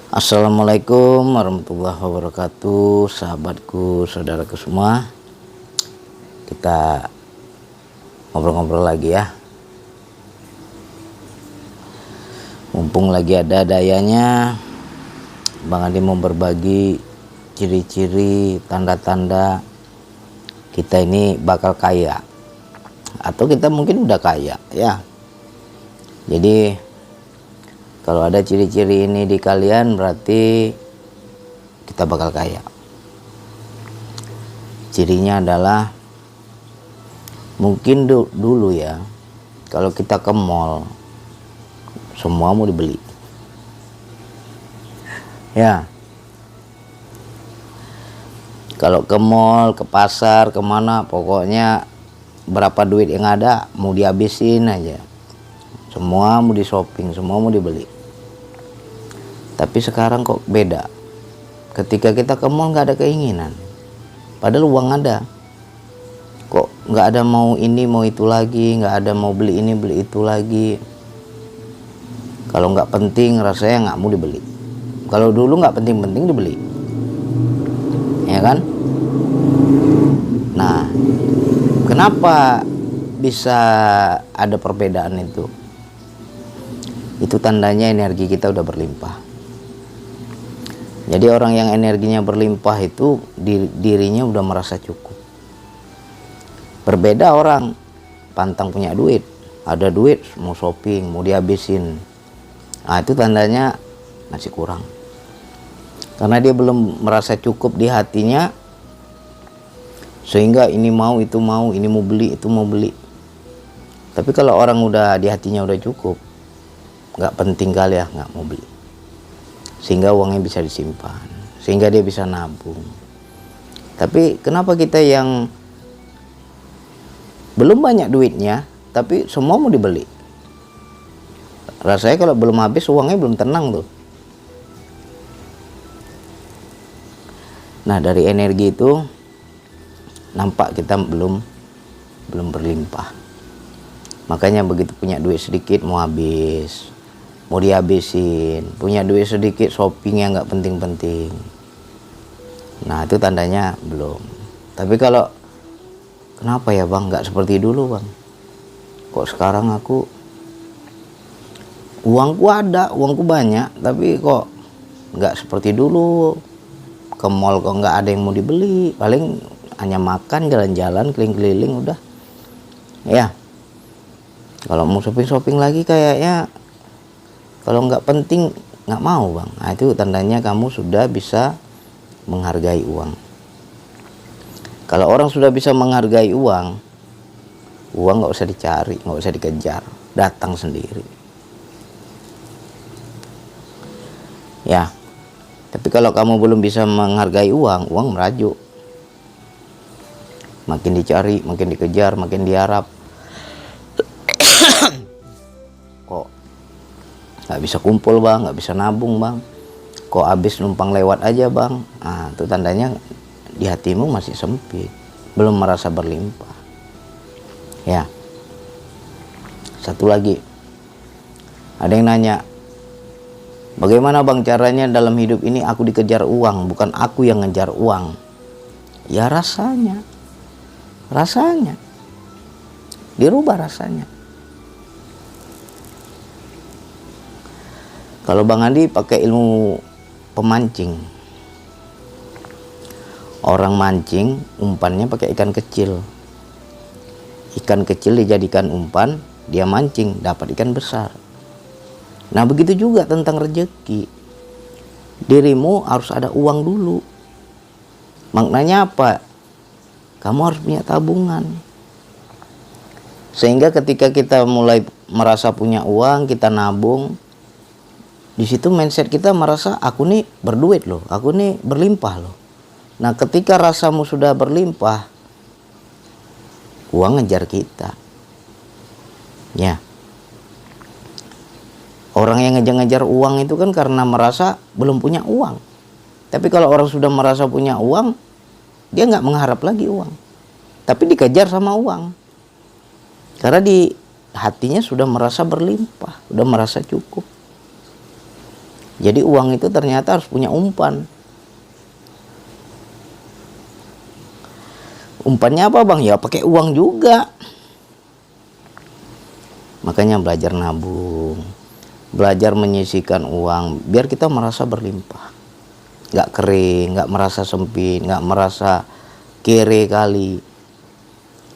Assalamualaikum warahmatullahi wabarakatuh, sahabatku, saudaraku semua. Kita ngobrol-ngobrol lagi ya. Mumpung lagi ada dayanya, Bang Adi mau berbagi ciri-ciri, tanda-tanda kita ini bakal kaya. Atau kita mungkin udah kaya ya. Jadi kalau ada ciri-ciri ini di kalian, berarti kita bakal kaya. Cirinya adalah mungkin dulu ya, kalau kita ke mall, semua mau dibeli. Ya, kalau ke mall, ke pasar, kemana, pokoknya berapa duit yang ada mau dihabisin aja. Semua mau di shopping, semua mau dibeli. Tapi sekarang kok beda. Ketika kita ke mall nggak ada keinginan, padahal uang ada. Kok nggak ada mau ini mau itu lagi, nggak ada mau beli ini beli itu lagi. Kalau nggak penting rasanya nggak mau dibeli. Kalau dulu nggak penting-penting dibeli, ya kan? Nah, kenapa bisa ada perbedaan itu? Itu tandanya energi kita udah berlimpah. Jadi orang yang energinya berlimpah itu dirinya udah merasa cukup. Berbeda orang pantang punya duit, ada duit mau shopping, mau dihabisin. Nah, itu tandanya masih kurang. Karena dia belum merasa cukup di hatinya, sehingga ini mau, itu mau, ini mau beli, itu mau beli. Tapi kalau orang udah di hatinya udah cukup, nggak penting kali ya, nggak mau beli. Sehingga uangnya bisa disimpan, sehingga dia bisa nabung. Tapi kenapa kita yang belum banyak duitnya tapi semua mau dibeli? Rasanya kalau belum habis uangnya belum tenang tuh. Nah, dari energi itu nampak kita belum berlimpah. Makanya begitu punya duit sedikit mau habis, mau dihabisin. Punya duit sedikit shopping yang nggak penting-penting. Nah, itu tandanya belum. Tapi kalau kenapa ya bang nggak seperti dulu bang, kok sekarang aku uangku ada, uangku banyak, tapi kok nggak seperti dulu. Ke mall kok nggak ada yang mau dibeli, paling hanya makan, jalan-jalan, keliling-keliling udah ya. Kalau mau shopping lagi kayaknya kalau nggak penting nggak mau bang. Nah, itu tandanya kamu sudah bisa menghargai uang. Kalau orang sudah bisa menghargai uang nggak usah dicari, nggak usah dikejar, datang sendiri. Ya, tapi kalau kamu belum bisa menghargai uang merajuk. Makin dicari, makin dikejar, makin diharap. Kok nggak bisa kumpul bang, nggak bisa nabung bang, kok habis numpang lewat aja bang. Nah, itu tandanya di hatimu masih sempit, belum merasa berlimpah. Ya, satu lagi, ada yang nanya, bagaimana bang caranya dalam hidup ini aku dikejar uang, bukan aku yang ngejar uang? Ya rasanya dirubah rasanya. Kalau Bang Andi pakai ilmu pemancing, orang mancing umpannya pakai ikan kecil. Ikan kecil dijadikan umpan, dia mancing dapat ikan besar. Nah, begitu juga tentang rezeki. Dirimu harus ada uang dulu. Maknanya apa? Kamu harus punya tabungan. Sehingga ketika kita mulai merasa punya uang, kita nabung, di situ mindset kita merasa aku nih berduit loh, aku nih berlimpah loh. Nah, ketika rasamu sudah berlimpah, uang ngejar kita. Ya. Orang yang ngejar-ngejar uang itu kan karena merasa belum punya uang. Tapi kalau orang sudah merasa punya uang, dia nggak mengharap lagi uang. Tapi dikejar sama uang. Karena di hatinya sudah merasa berlimpah, sudah merasa cukup. Jadi uang itu ternyata harus punya umpan. Umpannya apa bang? Ya pakai uang juga. Makanya belajar nabung, belajar menyisihkan uang, biar kita merasa berlimpah. Nggak kering, nggak merasa sempit, nggak merasa kere kali.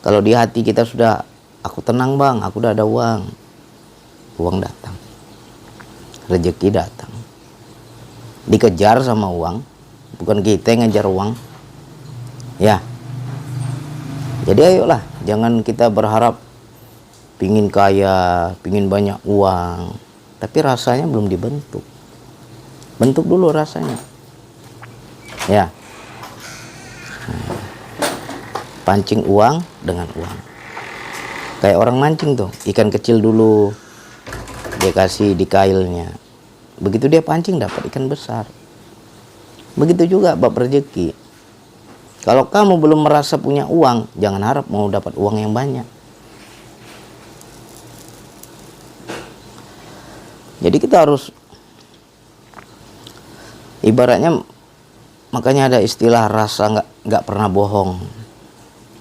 Kalau di hati kita sudah, aku tenang bang, aku udah ada uang. Uang datang, rezeki datang. Dikejar sama uang, bukan kita yang ngejar uang. Ya, jadi ayolah, jangan kita berharap pingin kaya, pingin banyak uang, tapi rasanya belum dibentuk. Bentuk dulu rasanya. Ya, pancing uang dengan uang. Kayak orang mancing tuh, ikan kecil dulu dia kasih di kailnya. Begitu dia pancing dapat ikan besar. Begitu juga bab rezeki. Kalau kamu belum merasa punya uang, jangan harap mau dapat uang yang banyak. Jadi kita harus, ibaratnya, makanya ada istilah rasa nggak pernah bohong.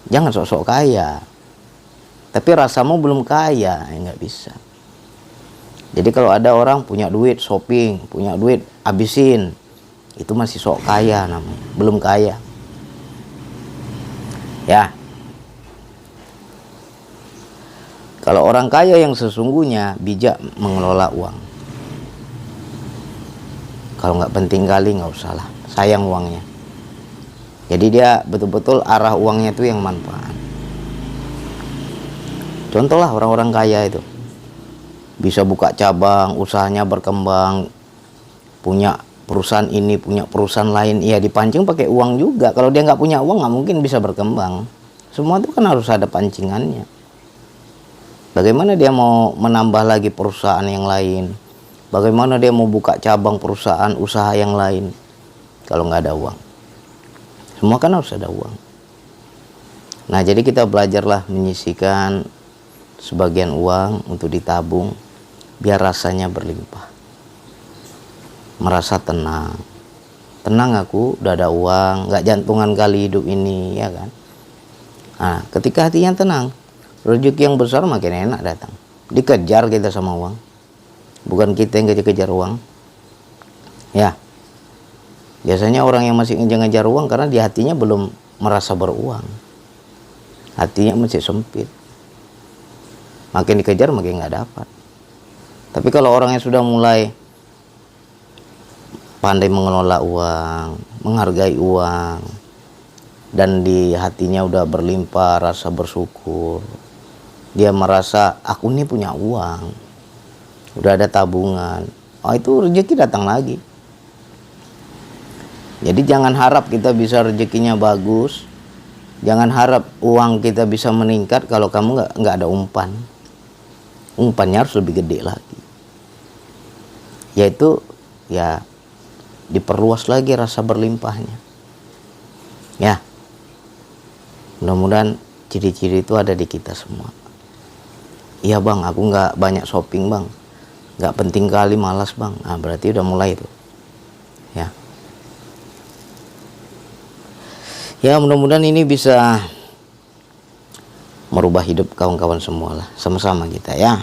Jangan sok-sok kaya, tapi rasamu belum kaya, ya nggak bisa. Jadi kalau ada orang punya duit shopping, punya duit habisin, itu masih sok kaya namanya, belum kaya. Ya. Kalau orang kaya yang sesungguhnya bijak mengelola uang. Kalau nggak penting kali nggak usah lah, sayang uangnya. Jadi dia betul-betul arah uangnya itu yang manfaat. Contoh lah orang-orang kaya itu bisa buka cabang, usahanya berkembang, punya perusahaan ini, punya perusahaan lain, ya dipancing pakai uang juga. Kalau dia nggak punya uang nggak mungkin bisa berkembang. Semua itu kan harus ada pancingannya. Bagaimana dia mau menambah lagi perusahaan yang lain? Bagaimana dia mau buka cabang perusahaan usaha yang lain kalau nggak ada uang? Semua kan harus ada uang. Nah, jadi kita belajarlah menyisihkan sebagian uang untuk ditabung biar rasanya berlimpah. Merasa tenang. Tenang aku udah ada uang, nggak jantungan kali hidup ini, ya kan? Nah, ketika hatinya tenang, rezeki yang besar makin enak datang. Dikejar kita sama uang. Bukan kita yang kejar-kejar uang. Ya. Biasanya orang yang masih ngejar-ngejar uang karena di hatinya belum merasa beruang. Hatinya masih sempit. Makin dikejar makin nggak dapat. Tapi kalau orang yang sudah mulai pandai mengelola uang, menghargai uang, dan di hatinya udah berlimpah rasa bersyukur, dia merasa aku ini punya uang, udah ada tabungan, oh itu rezeki datang lagi. Jadi jangan harap kita bisa rezekinya bagus, jangan harap uang kita bisa meningkat kalau kamu nggak ada umpan. Umpannya harus lebih gede lagi, yaitu ya diperluas lagi rasa berlimpahnya. Ya, mudah-mudahan ciri-ciri itu ada di kita semua. Iya bang, aku nggak banyak shopping bang, nggak penting kali, malas bang. Nah, berarti udah mulai itu. Ya, mudah-mudahan ini bisa merubah hidup kawan-kawan semua lah, sama-sama kita ya.